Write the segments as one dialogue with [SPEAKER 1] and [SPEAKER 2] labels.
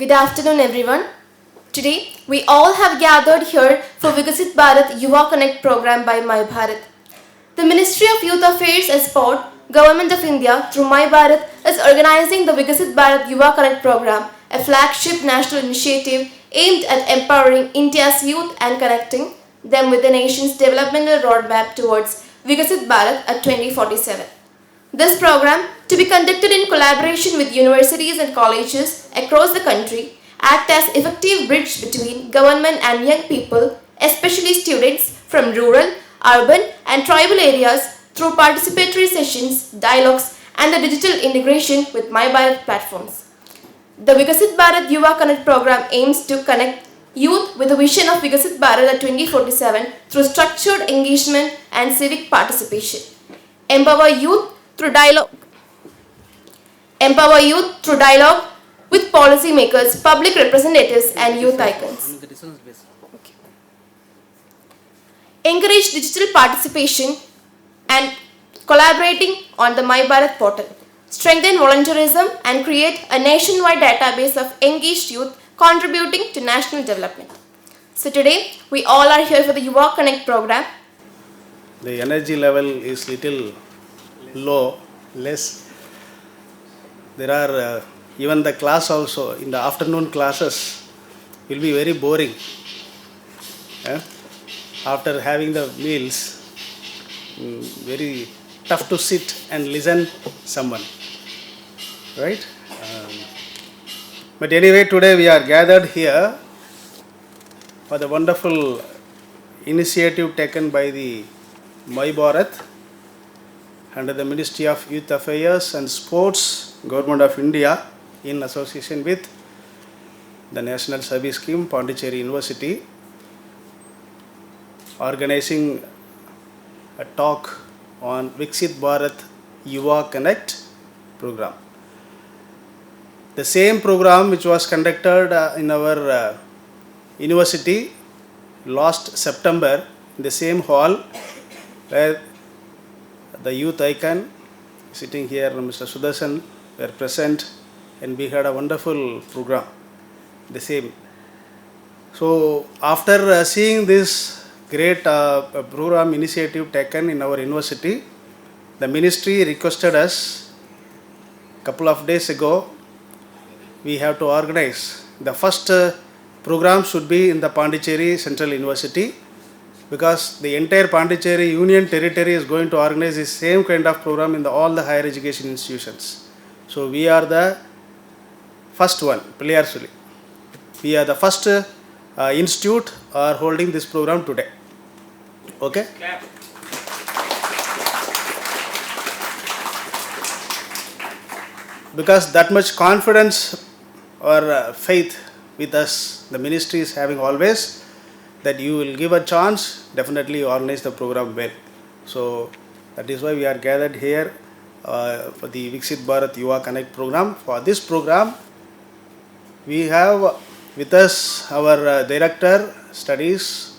[SPEAKER 1] Good afternoon, everyone. Today, we all have gathered here for Viksit Bharat YUVA Connect program by My Bharat. The Ministry of Youth Affairs and Sport, Government of India through My Bharat is organizing the Viksit Bharat YUVA Connect program, a flagship national initiative aimed at empowering India's youth and connecting them with the nation's developmental roadmap towards Viksit Bharat at 2047. This program, to be conducted in collaboration with universities and colleges across the country, act as effective bridge between government and young people, especially students from rural, urban and tribal areas through participatory sessions, dialogues and the digital integration with My Bharat platforms. The Viksit Bharat YUVA Connect program aims to connect youth with the vision of Viksit Bharat at 2047 through structured engagement and civic participation. Empower youth through dialogue with policymakers, public representatives and youth icons. Okay. Encourage digital participation and collaborating on the My Bharat portal. Strengthen volunteerism and create a nationwide database of engaged youth contributing to national development. So today, we all are here for the YUVA Connect program.
[SPEAKER 2] The energy level is little less. There are even the class also in the afternoon classes will be very boring. After having the meals, very tough to sit and listen someone, right? But anyway, today we are gathered here for the wonderful initiative taken by the My Bharat under the Ministry of Youth Affairs and Sports, Government of India, in association with the National Service Scheme, Pondicherry University, organizing a talk on Viksit Bharat YUVA Connect program. The same program which was conducted in our university last September in the same hall where the youth icon sitting here, Mr. Sudarshan, were present, and we had a wonderful program, the same. So after seeing this great program initiative taken in our university, the ministry requested us a couple of days ago, we have to organize. The first program should be in the Pondicherry Central University, because the entire Pondicherry Union Territory is going to organize the same kind of program in all the higher education institutions. So we are the first one, Piliyarsulli. We are the first institute are holding this program today. Okay? Clap. Because that much confidence or faith with us, the ministry is having always, that you will give a chance, definitely organize the program well. So that is why we are gathered here for the Viksit Bharat YUVA Connect program. For this program, we have with us our Director Studies,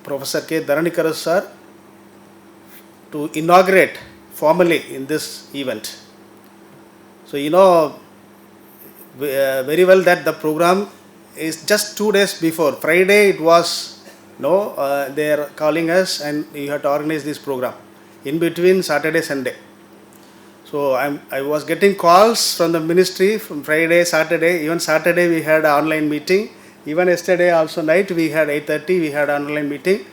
[SPEAKER 2] Professor K. Dharanikaru sir, to inaugurate formally in this event. So you know very well that the program is just 2 days before. Friday it was, they are calling us and you have to organize this program. In between Saturday, Sunday. So I was getting calls from the ministry from Friday, Saturday. Even Saturday we had an online meeting. Even yesterday also night we had 8:30 we had an online meeting.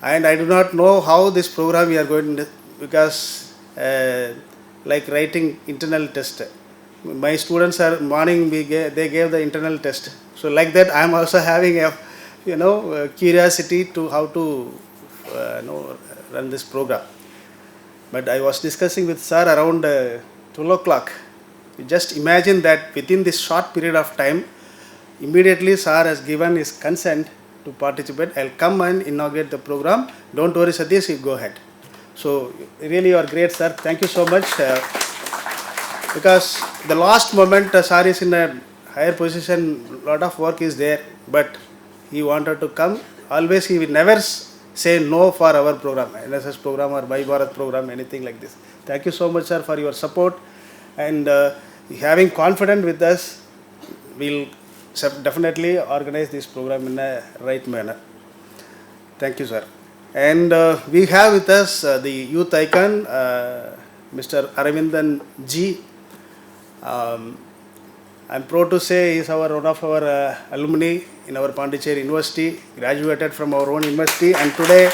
[SPEAKER 2] And I do not know how this program we are going to, because like writing internal test. My students are morning they gave the internal test. So like that I am also having a curiosity to how to run this program. But I was discussing with sir around 12 o'clock. You just imagine that within this short period of time, immediately sir has given his consent to participate. I'll come and inaugurate the program. Don't worry Satish, you go ahead. So really you are great sir. Thank you so much. Because the last moment sir is in a higher position, lot of work is there, but he wanted to come. Always he will never say no for our program, NSS program or My Bharat program, anything like this. Thank you so much sir for your support, and having confidence with us, we'll definitely organize this program in a right manner. Thank you, sir. And we have with us the youth icon, Mr. Aravindan G. I'm proud to say he is one of our alumni in our Pondicherry University, graduated from our own university, and today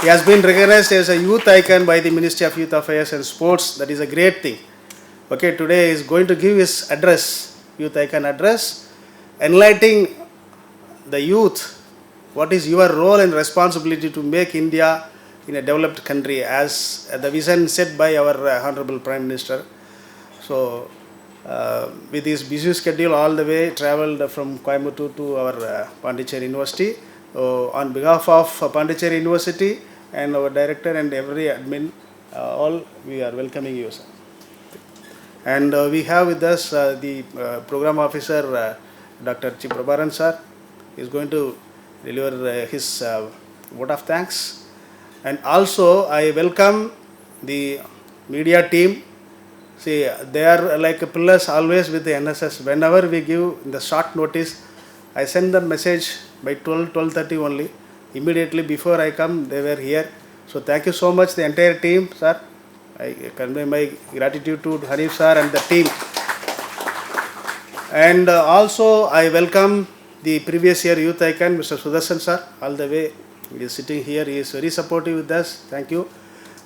[SPEAKER 2] he has been recognized as a youth icon by the Ministry of Youth Affairs and Sports. That is a great thing. Okay, today he is going to give his address, youth icon address, enlightening the youth. What is your role and responsibility to make India in a developed country as the vision set by our Honorable Prime Minister. So, with his busy schedule all the way, travelled from Coimbatore to our Pondicherry University. On behalf of Pondicherry University and our director and every admin, all we are welcoming you, sir. And we have with us the program officer, Dr. Chiprabaran sir, is going to deliver his vote of thanks. And also I welcome the media team. See, they are like pillars always with the NSS. Whenever we give the short notice, I send the message by 12:30 only. Immediately before I come, they were here. So thank you so much, the entire team, sir. I convey my gratitude to Hanif sir and the team. And also I welcome the previous year youth icon, Mr. Sudarshan sir, all the way. He is sitting here. He is very supportive with us. Thank you.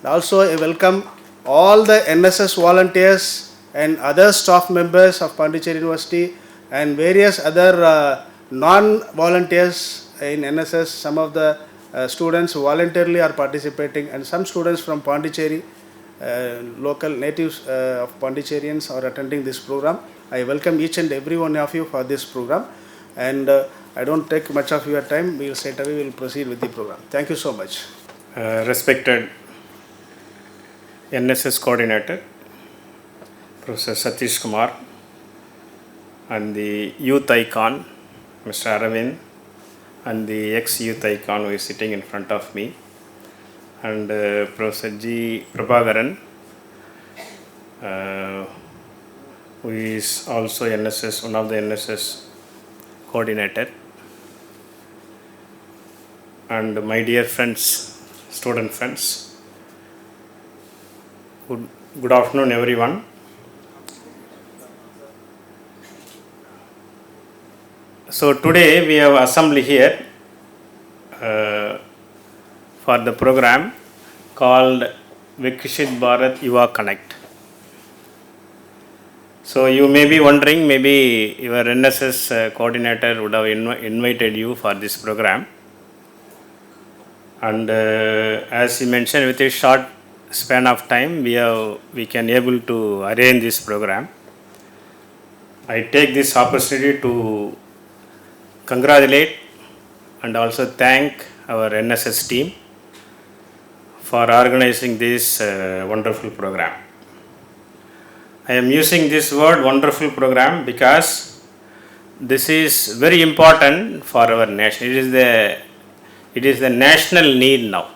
[SPEAKER 2] Also I welcome all the NSS volunteers and other staff members of Pondicherry University and various other non-volunteers in NSS. Some of the students voluntarily are participating, and some students from Pondicherry, local natives of Pondicherrians are attending this program. I welcome each and every one of you for this program, and I don't take much of your time. We will straight away proceed with the program. Thank you so much.
[SPEAKER 3] Respected NSS coordinator, Professor Satish Kumar, and the youth icon, Mr. Aravind, and the ex-youth icon who is sitting in front of me, and Professor G. Prabhakaran, who is also NSS, one of the NSS coordinator, and my dear friends, student friends. Good afternoon, everyone. So today we have assembly here for the program called Viksit Bharat YUVA Connect. So you may be wondering, maybe your NSS coordinator would have invited you for this program. And as he mentioned, with a short span of time, we can able to arrange this program. I take this opportunity to congratulate and also thank our NSS team for organizing this wonderful program. I am using this word wonderful program because this is very important for our nation. It is the national need now.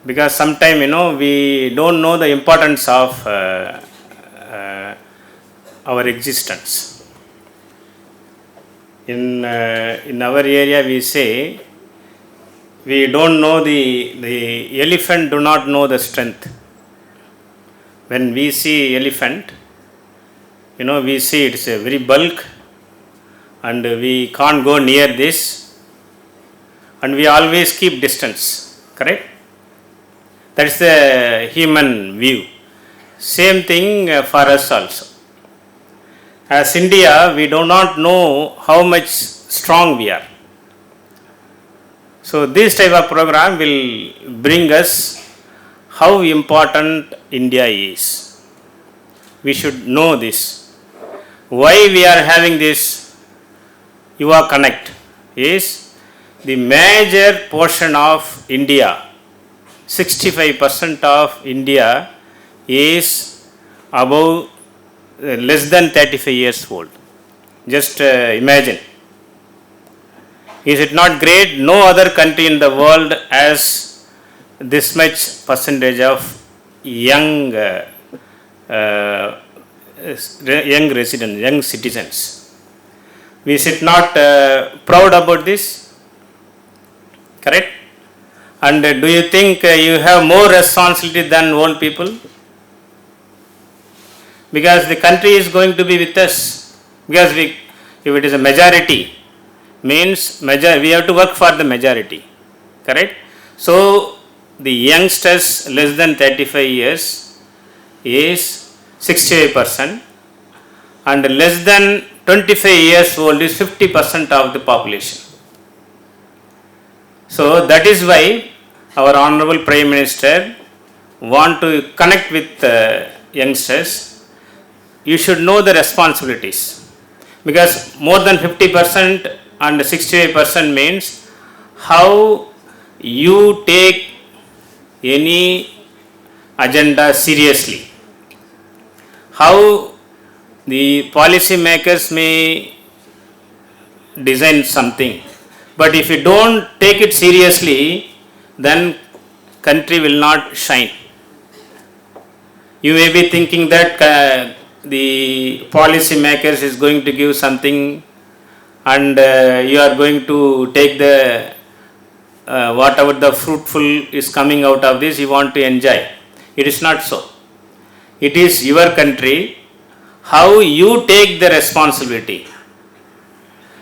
[SPEAKER 3] Because sometimes, we don't know the importance of our existence. In our area, we say, we don't know the elephant do not know the strength. When we see elephant, we see it's a very bulk, and we can't go near this, and we always keep distance, correct? That is the human view. Same thing for us also. As India, we do not know how much strong we are. So this type of program will bring us how important India is. We should know this. Why we are having this YUVA Connect is the major portion of India, 65% of India is above less than 35 years old. Just imagine. Is it not great? No other country in the world has this much percentage of young uh, young residents, young citizens. We should not proud about this, correct? And do you think you have more responsibility than old people? Because the country is going to be with us. Because if it is a majority, means we have to work for the majority, correct? So the youngsters less than 35 years is 68%, and less than 25 years old is 50% of the population. So that is why our Honorable Prime Minister want to connect with youngsters. You should know the responsibilities, because more than 50% and 68% means how you take any agenda seriously, how the policy makers may design something, but if you don't take it seriously, then country will not shine. You may be thinking that the policy makers is going to give something, and you are going to take the whatever the fruitful is coming out of this, you want to enjoy. It is not so. It is your country. How you take the responsibility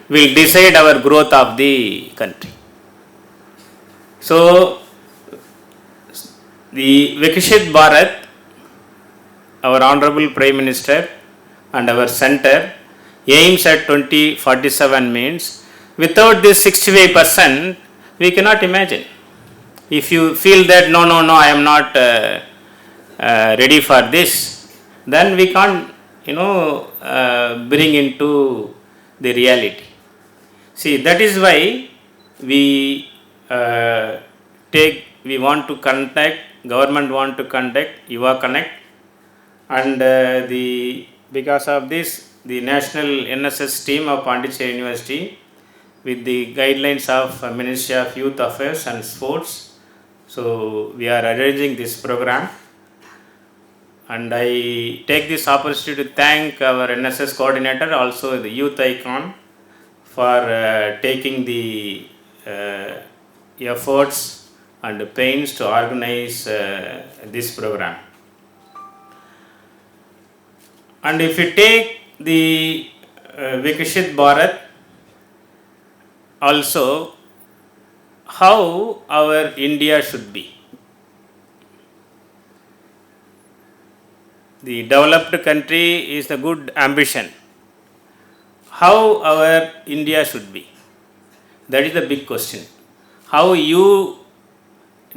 [SPEAKER 3] will decide our growth of the country. So the Viksit Bharat, our Honorable Prime Minister and our Center aims at 2047 means without this 65%, we cannot imagine. If you feel that no, I am not ready for this, then we can't, bring into the reality. See, that is why we want to conduct, government want to conduct YUVA Connect, and because of this, the National NSS team of Pondicherry University, with the guidelines of Ministry of Youth Affairs and Sports, so we are arranging this program. And I take this opportunity to thank our NSS coordinator, also the youth icon, for taking the efforts and pains to organize this program. And if you take the Viksit Bharat, also how our India should be. The developed country is the good ambition. How our India should be? That is the big question. How you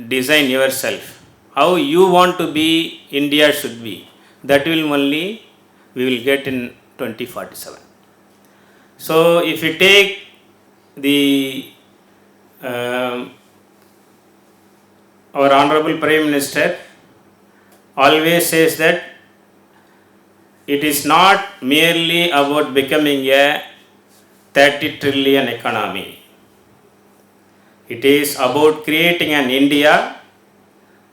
[SPEAKER 3] design yourself, how you want to be India should be, that will only we will get in 2047. So if you take the our Honorable Prime Minister always says that it is not merely about becoming a 30 trillion economy. It is about creating an India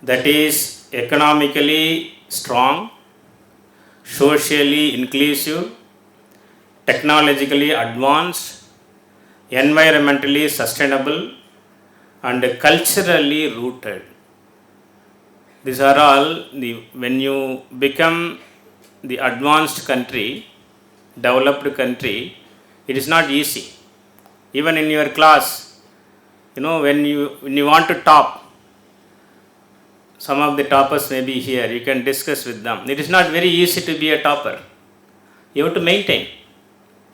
[SPEAKER 3] that is economically strong, socially inclusive, technologically advanced, environmentally sustainable, and culturally rooted. These are all when you become the advanced country, developed country, it is not easy. Even in your class, when you want to top, some of the toppers may be here, you can discuss with them. It is not very easy to be a topper. You have to maintain,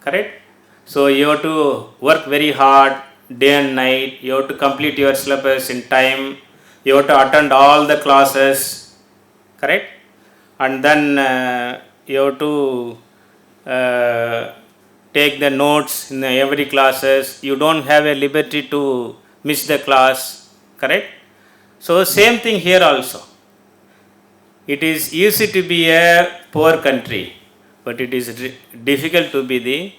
[SPEAKER 3] correct? So you have to work very hard, day and night. You have to complete your syllabus in time. You have to attend all the classes, correct? And then you have to take the notes in every classes. You don't have a liberty to miss the class, correct? So same thing here also. It is easy to be a poor country, but it is difficult to be the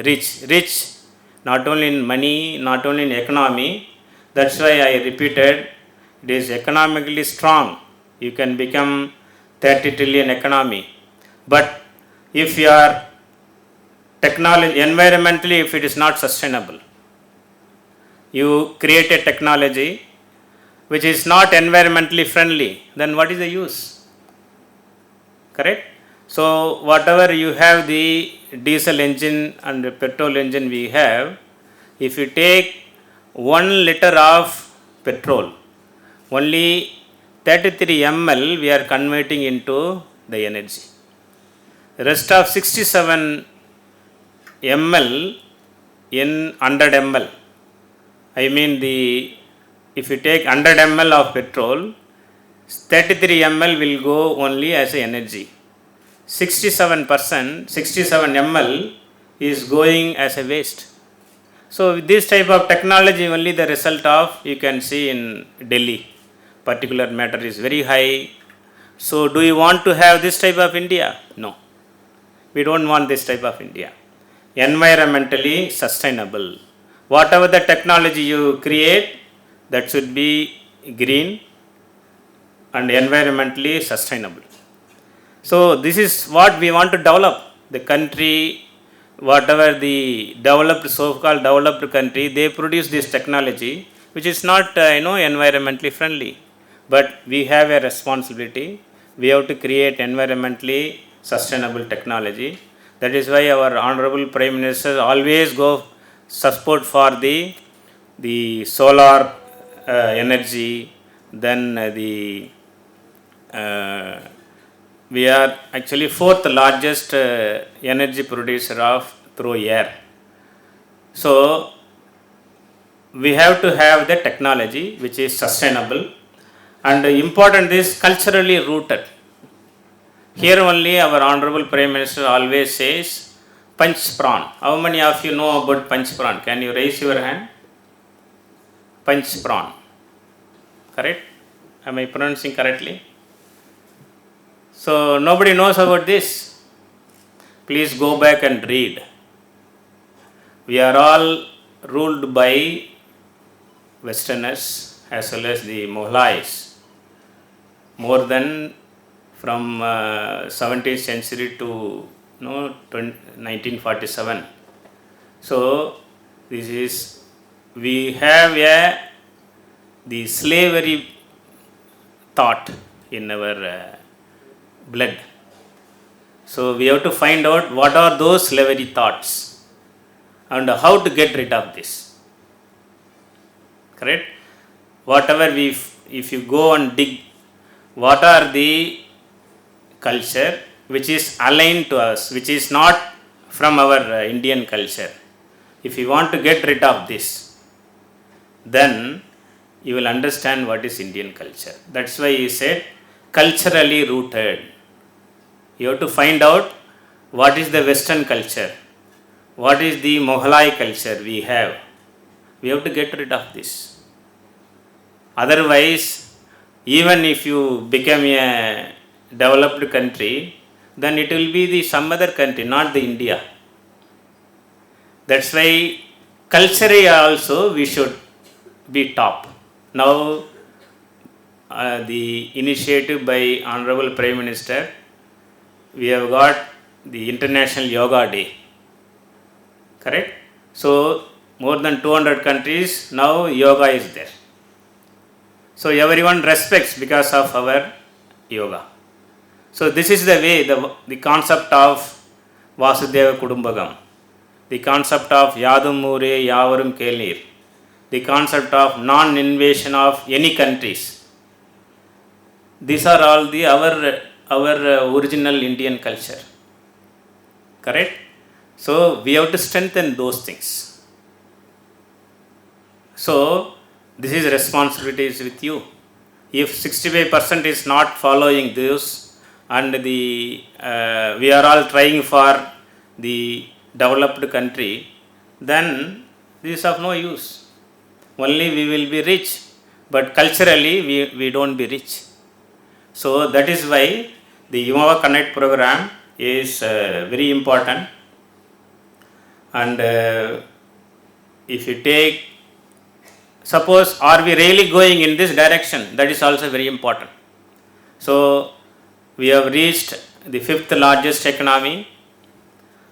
[SPEAKER 3] rich, not only in money, not only in economy. That's why I repeated, it is economically strong You can become 30 trillion economy. But if you are technology, environmentally, if it is not sustainable, you create a technology which is not environmentally friendly, then what is the use? Correct? So, whatever you have the diesel engine and the petrol engine we have, if you take 1 liter of petrol, only 33 ml we are converting into the energy. The rest of 67 ml in 100 ml. I mean if you take 100 ml of petrol, 33 ml will go only as energy. 67 ml is going as a waste. So this type of technology only the result of you can see in Delhi. Particular matter is very high. So do you want to have this type of India? No. We don't want this type of India. Environmentally sustainable. Whatever the technology you create, that should be green and environmentally sustainable. So this is what we want to develop. The country, whatever the developed, so-called developed country, they produce this technology which is not environmentally friendly. But we have a responsibility. We have to create environmentally sustainable technology. That is why our Honorable Prime Minister always go support for the solar energy, then we are actually 4th largest energy producer through air. So we have to have the technology which is sustainable, and important is culturally rooted. Here only our Honorable Prime Minister always says Panch Pran. How many of you know about Panch Pran? Can you raise your hand? Panch Pran. Correct? Am I pronouncing correctly? So nobody knows about this. Please go back and read. We are all ruled by Westerners as well as the Mughlais. More than from 17th century to 1947. So this is, we have the slavery thought in our blood. So we have to find out what are those slavery thoughts and how to get rid of this. Correct? Whatever if you go and dig, what are the culture which is aligned to us, which is not from our Indian culture. If you want to get rid of this, then you will understand what is Indian culture. That's why he said culturally rooted. You have to find out what is the Western culture, what is the Mughlai culture we have. We have to get rid of this. Otherwise, even if you become a developed country, then it will be some other country, not the India. That's why culturally also we should be top. Now the initiative by Honorable Prime Minister, we have got the International Yoga Day. Correct? So more than 200 countries now yoga is there. So everyone respects because of our yoga. So this is the way, the concept of Vasudeva Kudumbagam, the concept of Yadum Mure Yavarum Kelnir, the concept of non-invasion of any countries. These are all our original Indian culture. Correct? So we have to strengthen those things. So this is responsibilities with you. If 65% is not following this, and we are all trying for the developed country, then this is of no use. Only we will be rich, but culturally we don't be rich. So that is why the YUVA Connect program is very important. And if you take, suppose are we really going in this direction, that is also very important. So we have reached the fifth largest economy,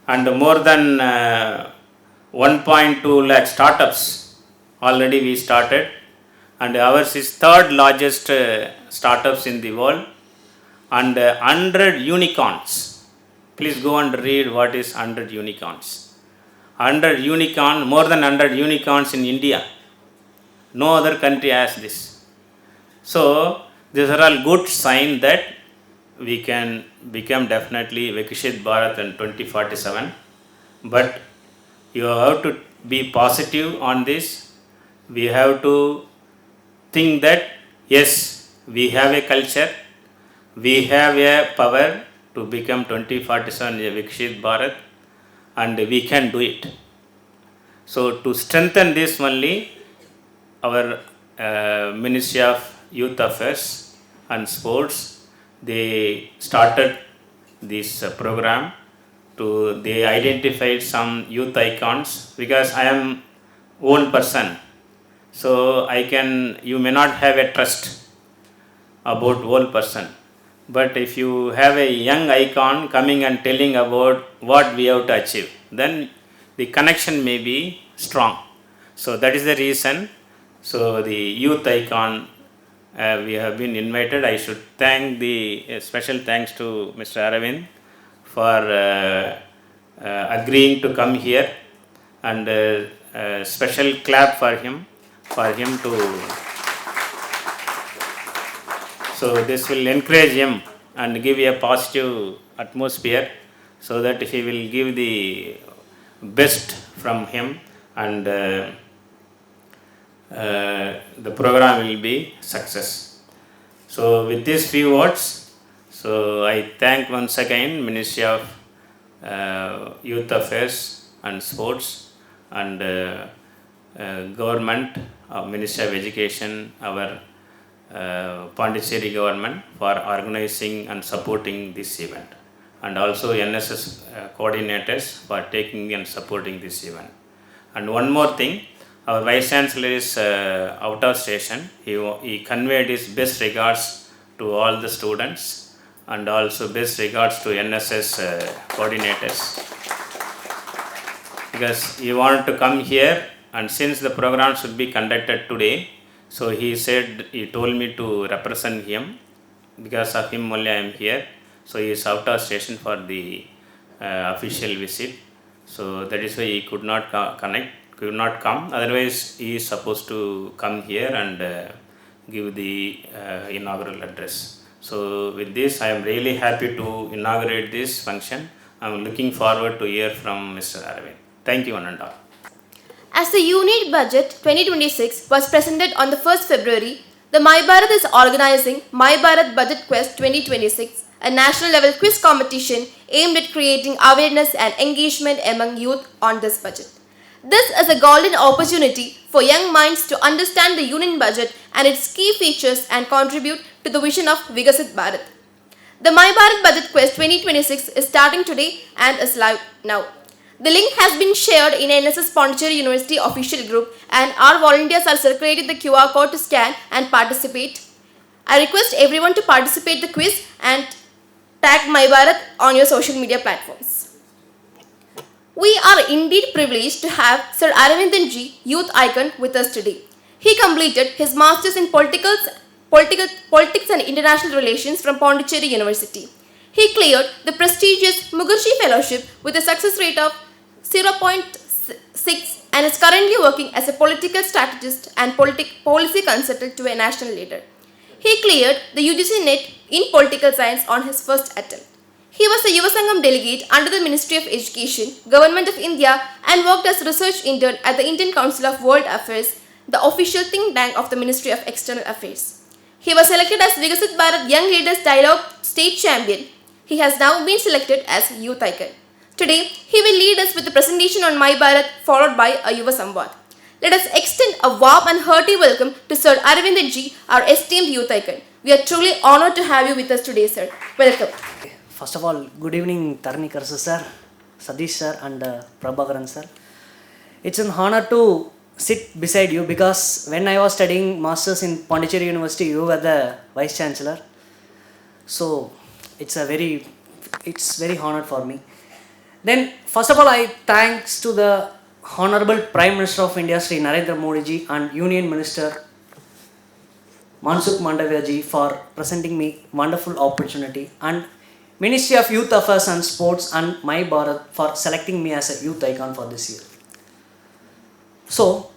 [SPEAKER 3] and more than 1.2 lakh startups already we started, and ours is third largest startups in the world, and 100 unicorns. Please go and read what is 100 unicorns. 100 unicorn, more than 100 unicorns in India. No other country has this. So these are all good sign that we can become definitely Viksit Bharat in 2047. But you have to be positive on this. We have to think that yes, we have a culture, we have a power to become 2047 a Viksit Bharat, and we can do it. So to strengthen this only, our Ministry of Youth Affairs and Sports, they started this program they identified some youth icons, because I am old person, so you may not have a trust about old person, but if you have a young icon coming and telling about what we have to achieve, then the connection may be strong. So that is the reason. So the youth icon, we have been invited. I should thank special thanks to Mr. Aravind for agreeing to come here, and special clap for him to. So this will encourage him and give a positive atmosphere, so that he will give the best from him, and the program will be success. So with these few words, so I thank once again Ministry of Youth Affairs and Sports, and government, Ministry of Education, our Pondicherry government, for organizing and supporting this event, and also NSS coordinators for taking and supporting this event. And one more thing, our Vice Chancellor is out of station. He conveyed his best regards to all the students, and also best regards to NSS coordinators, because he wanted to come here, and since the program should be conducted today, so he told me to represent him. Because of him only I am here. So he is out of station for the official visit. So that is why he could not come. Otherwise he is supposed to come here and give the inaugural address. So with this, I am really happy to inaugurate this function. I am looking forward to hear from Mr. Aravind. Thank you, one and all.
[SPEAKER 1] As the Unit Budget 2026 was presented on the 1st February, the My Bharat is organizing My Bharat Budget Quest 2026, a national level quiz competition aimed at creating awareness and engagement among youth on this budget. This is a golden opportunity for young minds to understand the Union Budget and its key features and contribute to the vision of Viksit Bharat. The My Bharat Budget Quest 2026 is starting today and is live now. The link has been shared in NSS Pondicherry University official group, and our volunteers are circulating the QR code to scan and participate. I request everyone to participate the quiz and tag My Bharat on your social media platforms. We are indeed privileged to have Sir Aravindan Ji, youth icon, with us today. He completed his Masters in Politics and International Relations from Pondicherry University. He cleared the prestigious Mukherjee Fellowship with a success rate of 0.6 and is currently working as a political strategist and policy consultant to a national leader. He cleared the UGC NET in Political Science on his first attempt. He was a YUVA Sangam delegate under the Ministry of Education, Government of India, and worked as research intern at the Indian Council of World Affairs, the official think tank of the Ministry of External Affairs. He was selected as Viksit Bharat Young Leaders Dialogue State Champion. He has now been selected as Youth Icon. Today, he will lead us with a presentation on My Bharat, followed by a Yuva Samvad. Let us extend a warm and hearty welcome to Sir Aravindan Ji, our esteemed Youth Icon. We are truly honored to have you with us today, sir. Welcome.
[SPEAKER 4] First of all, good evening, Tarnikar sir, Sadish sir, and Prabhakaran sir. It's an honor to sit beside you, because when I was studying Masters in Pondicherry University, you were the Vice Chancellor. So it's very honored for me. Then first of all, I thanks to the Honorable Prime Minister of India Sri Narendra Modi ji and Union Minister Mansukh Mandavia ji for presenting me wonderful opportunity, and Ministry of Youth Affairs and Sports and My Bharat for selecting me as a youth icon for this year. So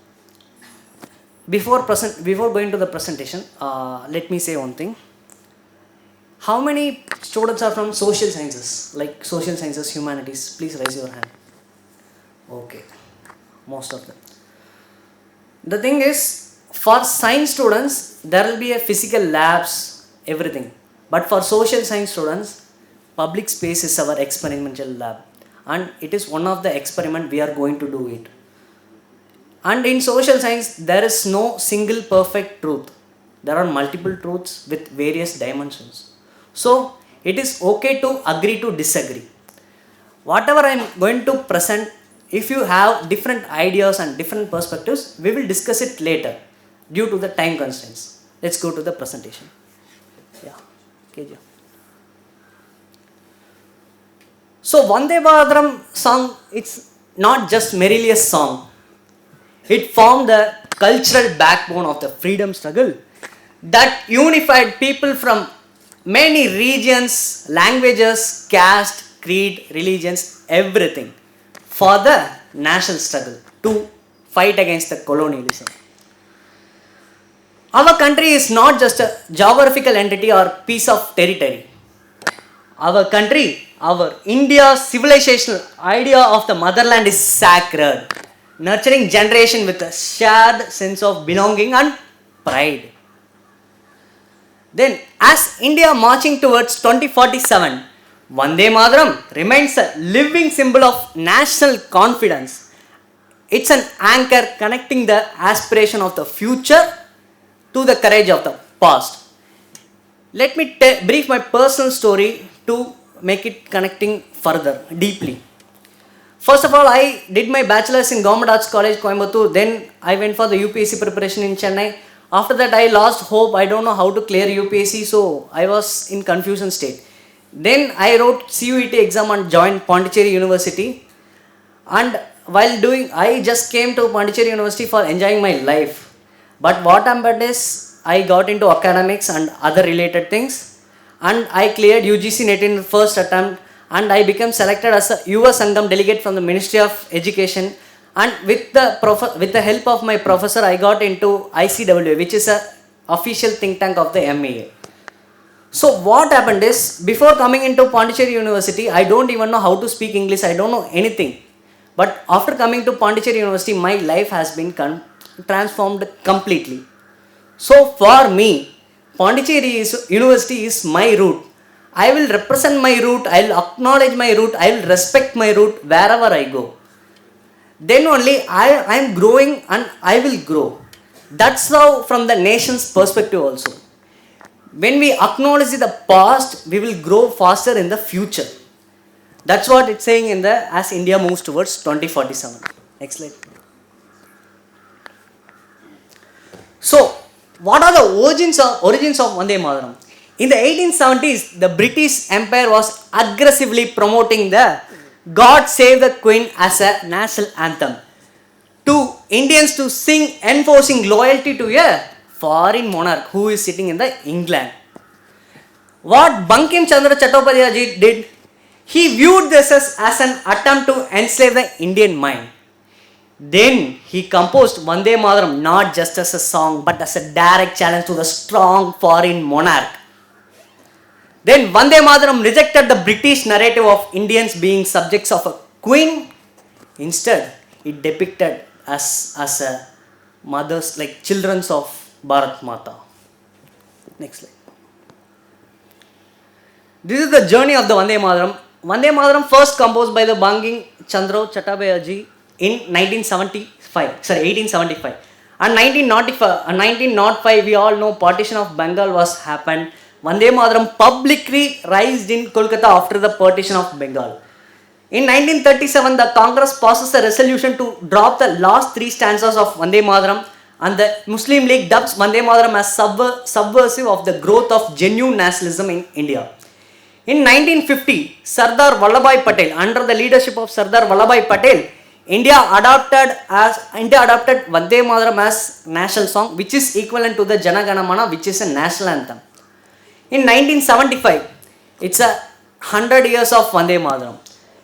[SPEAKER 4] before going to the presentation, let me say one thing. How many students are from social sciences, like social sciences, humanities? Please raise your hand. Okay, most of them. The thing is, for science students, there will be a physical labs, everything. But for social science students, public space is our experimental lab. And it is one of the experiment we are going to do it. And in social science, there is no single perfect truth. There are multiple truths with various dimensions. So, it is okay to agree to disagree. Whatever I am going to present, if you have different ideas and different perspectives, we will discuss it later due to the time constraints. Let's go to the presentation. Yeah, KJ. So, Vande Mataram song, it's not just merely a song. It formed the cultural backbone of the freedom struggle that unified people from many regions, languages, caste, creed, religions, everything for the national struggle to fight against the colonialism. Our country is not just a geographical entity or piece of territory. Our country, our India's civilizational idea of the motherland is sacred, nurturing generation with a shared sense of belonging and pride. Then, as India marching towards 2047, Vande Mataram remains a living symbol of national confidence. It's an anchor connecting the aspiration of the future to the courage of the past. Let me brief my personal story to make it connecting further, deeply. First of all, I did my bachelor's in Government Arts College, Coimbatore. Then I went for the UPSC preparation in Chennai. After that, I lost hope. I don't know how to clear UPSC, so I was in confusion state. Then I wrote CUET exam and joined Pondicherry University. And while doing, I just came to Pondicherry University for enjoying my life. But what happened is, I got into academics and other related things. And I cleared UGC NET in the first attempt. And I became selected as a YUVA Sangam delegate from the Ministry of Education. And with the help of my professor, I got into ICWA, which is a official think tank of the MAA. So what happened is, before coming into Pondicherry University, I don't even know how to speak English. I don't know anything. But after coming to Pondicherry University, my life has been transformed completely. So for me, Pondicherry University is my root. I will represent my root, I will acknowledge my root, I will respect my root wherever I go. Then only I am growing and I will grow. That's how from the nation's perspective also. When we acknowledge the past, we will grow faster in the future. That's what it's saying in the as India moves towards 2047. Next slide. So, what are the origins of Vande Mataram? In the 1870s, the British Empire was aggressively promoting the God Save the Queen as a national anthem to Indians to sing, enforcing loyalty to a foreign monarch who is sitting in the England. What Bankim Chandra Chattopadhyay ji did, he viewed this as an attempt to enslave the Indian mind. Then he composed Vande Mataram not just as a song but as a direct challenge to the strong foreign monarch. Then Vande Mataram rejected the British narrative of Indians being subjects of a queen. Instead, it depicted us as a mothers, like children of Bharat Mata. Next slide. This is the journey of the Vande Mataram. Vande Mataram first composed by the Bankim Chandra Chattopadhyay ji in 1875. And 1905, we all know partition of Bengal was happened. Vande Mataram publicly raised in Kolkata after the partition of Bengal. In 1937, the Congress passes a resolution to drop the last three stanzas of Vande Mataram and the Muslim League dubs Vande Mataram as subversive of the growth of genuine nationalism in India. In 1950, Sardar Vallabhbhai Patel, under the leadership of Sardar Vallabhbhai Patel, India adopted Vande Mataram as national song, which is equivalent to the Jana Gana Mana, which is a national anthem. In 1975, it's a 100 years of Vande Mataram.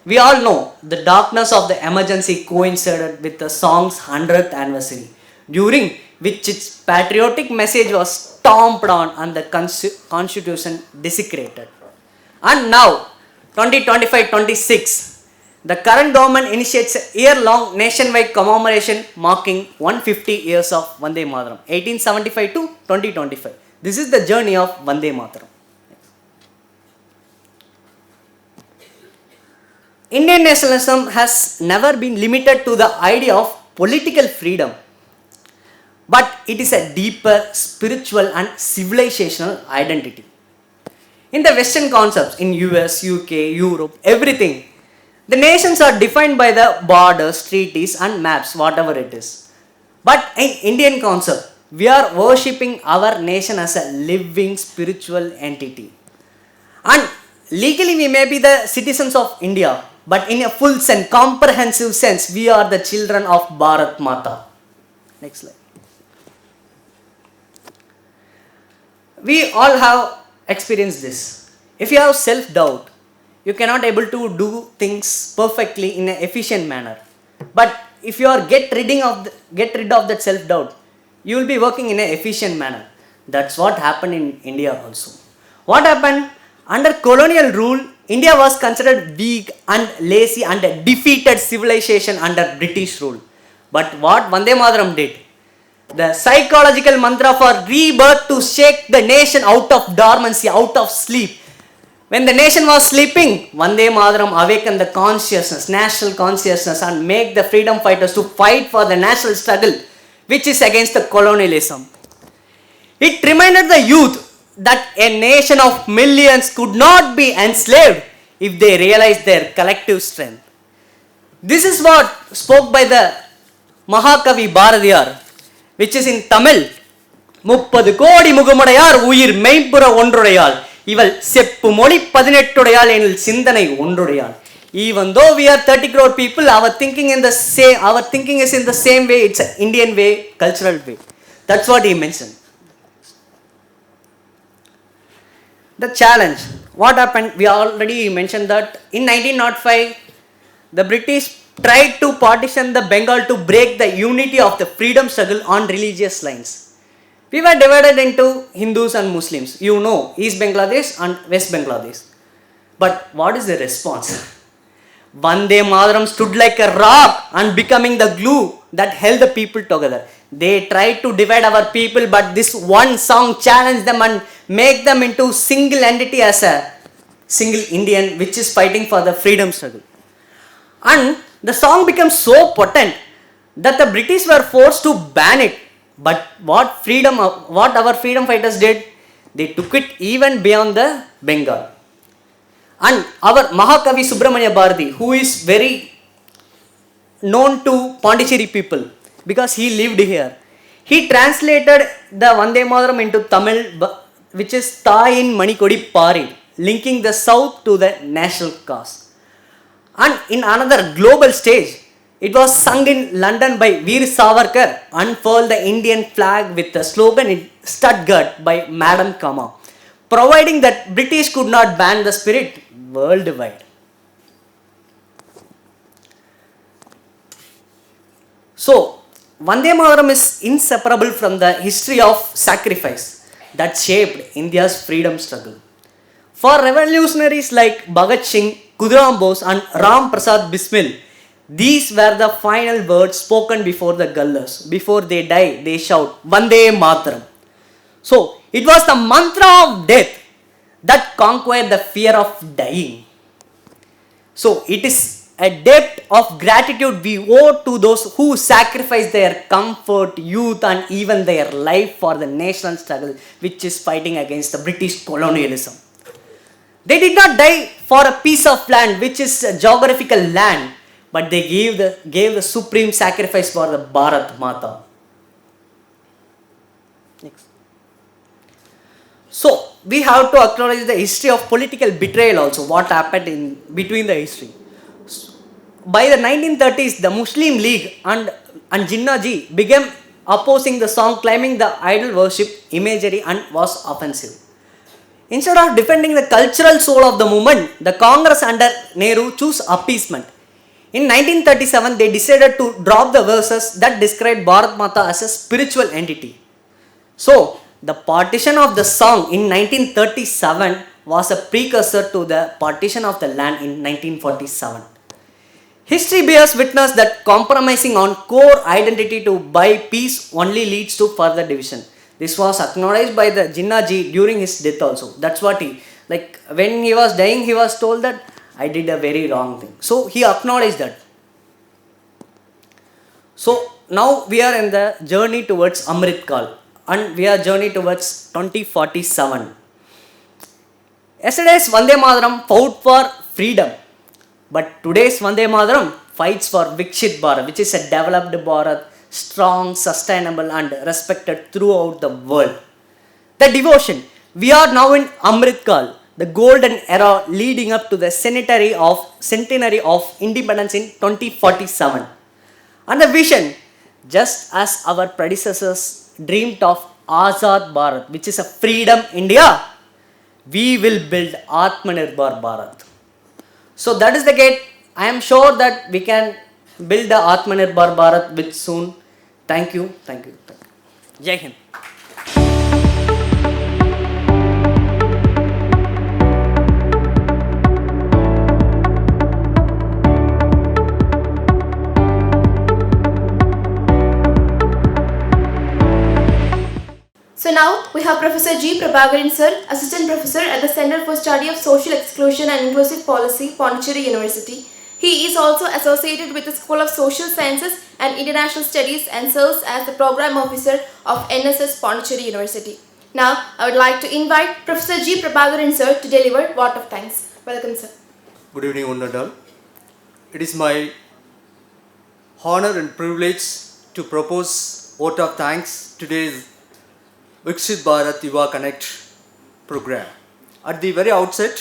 [SPEAKER 4] We all know the darkness of the emergency coincided with the song's 100th anniversary, during which its patriotic message was stomped on and the constitution desecrated. And now, 2025-26, the current government initiates a year-long nationwide commemoration marking 150 years of Vande Mataram, 1875 to 2025. This is the journey of Vande Mataram. Indian nationalism has never been limited to the idea of political freedom, but it is a deeper spiritual and civilizational identity. In the Western concepts, in US, UK, Europe, everything, the nations are defined by the borders, treaties and maps, whatever it is. But in Indian concept, we are worshipping our nation as a living spiritual entity. And legally we may be the citizens of India, but in a full sense, comprehensive sense, we are the children of Bharat Mata. Next slide. We all have experienced this. If you have self-doubt, you cannot able to do things perfectly in an efficient manner. But if you are get rid of that self-doubt, you will be working in an efficient manner. That's what happened in India also. What happened? Under colonial rule, India was considered weak and lazy and a defeated civilization under British rule. But what Vande Mataram did? The psychological mantra for rebirth to shake the nation out of dormancy, out of sleep. When the nation was sleeping, Vande Mataram awakened the consciousness, national consciousness, and make the freedom fighters to fight for the national struggle, which is against the colonialism. It reminded the youth that a nation of millions could not be enslaved if they realized their collective strength. This is what spoke by the Mahakavi Bharatiyar, which is in Tamil. 30 கோடி முகமுடையார் உயிர் மெய்ப்புற ஒன்றுடையாள் இவள் செப்பு மொழி 18 எனில் சிந்தனை ஒன்றுடையாள். Even though we are 30 crore people, our thinking is in the same way. It's an Indian way, cultural way. That's what he mentioned. The challenge. What happened? We already mentioned that in 1905, the British tried to partition the Bengal to break the unity of the freedom struggle on religious lines. We were divided into Hindus and Muslims. You know, East Bangladesh and West Bangladesh. But what is the response? Vande Mataram stood like a rock and becoming the glue that held the people together. They tried to divide our people, but this one song challenged them and make them into single entity as a single Indian, which is fighting for the freedom struggle. And the song became so potent that the British were forced to ban it. But what our freedom fighters did, they took it even beyond the Bengal. And our Mahakavi Subramanya Bharati, who is very known to Pondicherry people because he lived here, he translated the Vande Mataram into Tamil, which is Thayin Manikodi Pari, linking the south to the national cause. And in another global stage, it was sung in London by Veer Savarkar, unfurled the Indian flag with the slogan in Stuttgart by Madam Kama, providing that British could not ban the spirit worldwide. So, Vande Mataram is inseparable from the history of sacrifice that shaped India's freedom struggle. For revolutionaries like Bhagat Singh, Khudiram Bose and Ram Prasad Bismil, these were the final words spoken before the gullers. Before they die, they shout, Vande Mataram. So, it was the mantra of death that conquered the fear of dying. So, it is a debt of gratitude we owe to those who sacrificed their comfort, youth and even their life for the national struggle, which is fighting against the British colonialism. They did not die for a piece of land, which is a geographical land, but they gave the supreme sacrifice for the Bharat Mata. So we have to acknowledge the history of political betrayal also, what happened in between the history. By the 1930s, the Muslim League and Jinnah ji began opposing the song, claiming the idol worship imagery and was offensive. Instead of defending the cultural soul of the movement, the Congress under Nehru chose appeasement. In 1937, they decided to drop the verses that described Bharat Mata as a spiritual entity. So, the partition of the song in 1937 was a precursor to the partition of the land in 1947. History bears witness that compromising on core identity to buy peace only leads to further division. This was acknowledged by the Jinnah ji during his death also. That's what he, like when he was dying, he was told that I did a very wrong thing. So he acknowledged that. So now we are in the journey towards Amrit Kal, and we are journey towards 2047. Yesterday's Vande Mataram fought for freedom, but today's Vande Mataram fights for Viksit Bharat, which is a developed Bharat, strong, sustainable and respected throughout the world. The devotion. We are now in Amrit Kal, the golden era leading up to the centenary of independence in 2047. And the vision, just as our predecessors dreamed of Azad Bharat, which is a freedom India, we will build Atmanirbhar Bharat. So that is the gate. I am sure that we can build the Atmanirbhar Bharat with soon. Thank you. Thank you. Thank you. Jai Hind.
[SPEAKER 1] So now we have Professor G. Prabhakaran Sir, Assistant Professor at the Center for Study of Social Exclusion and Inclusive Policy, Pondicherry University. He is also associated with the School of Social Sciences and International Studies and serves as the Program Officer of NSS Pondicherry University. Now I would like to invite Professor G. Prabhakaran Sir to deliver vote of thanks. Welcome, sir.
[SPEAKER 5] Good evening, one and all. It is my honor and privilege to propose vote of thanks to today's Viksit Bharat YUVA Connect program. At the very outset,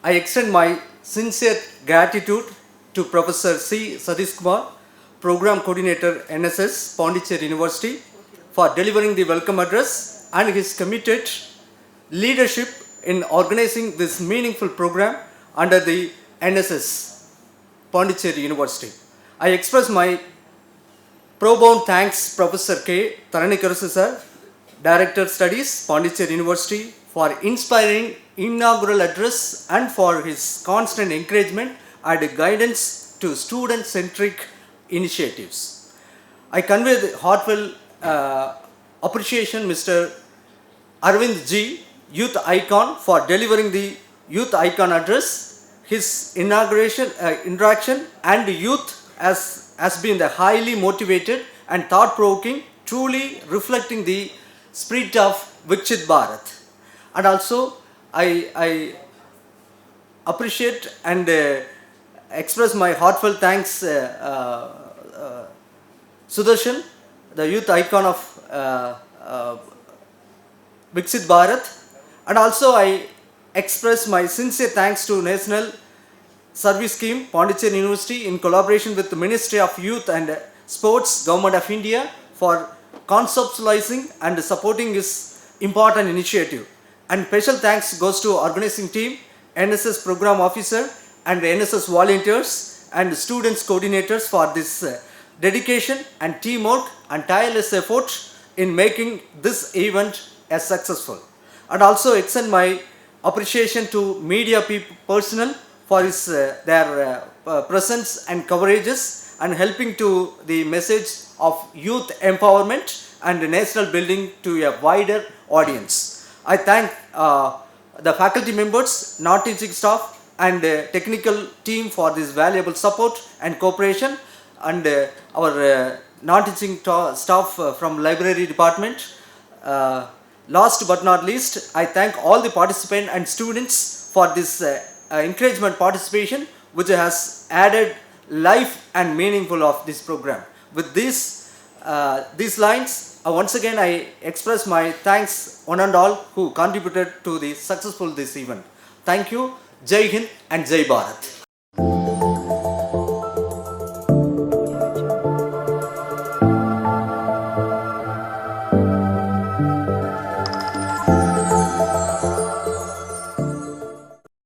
[SPEAKER 5] I extend my sincere gratitude to Professor C. Satish Kumar, Program Coordinator NSS Pondicherry University, for delivering the welcome address and his committed leadership in organizing this meaningful program under the NSS Pondicherry University. I express my profound thanks Professor K. Tharanikarusu sir, Director Studies, Pondicherry University, for inspiring inaugural address and for his constant encouragement and guidance to student-centric initiatives. I convey the heartfelt appreciation Mr. Arvind G, Youth Icon, for delivering the Youth Icon address. His inauguration interaction and youth has been the highly motivated and thought-provoking, truly reflecting the spirit of Viksit Bharat. And also I appreciate and express my heartfelt thanks Sudarshan, the youth icon of Viksit Bharat, and also I express my sincere thanks to National Service Scheme, Pondicherry University, in collaboration with the Ministry of Youth and Sports, Government of India, for conceptualizing and supporting this important initiative. And special thanks goes to organizing team, NSS Program Officer and NSS volunteers and students coordinators for this dedication and teamwork and tireless effort in making this event as successful. And also extend my appreciation to media personnel for their presence and coverages and helping to the message of youth empowerment and national building to a wider audience. I thank the faculty members, non-teaching staff and technical team for this valuable support and cooperation, and our non-teaching staff from library department. Last but not least, I thank all the participants and students for this encouragement participation, which has added life and meaningful of this program. With this, these lines, once again I express my thanks one and all who contributed to the successful this event. Thank you. Jai Hind and Jai Bharat.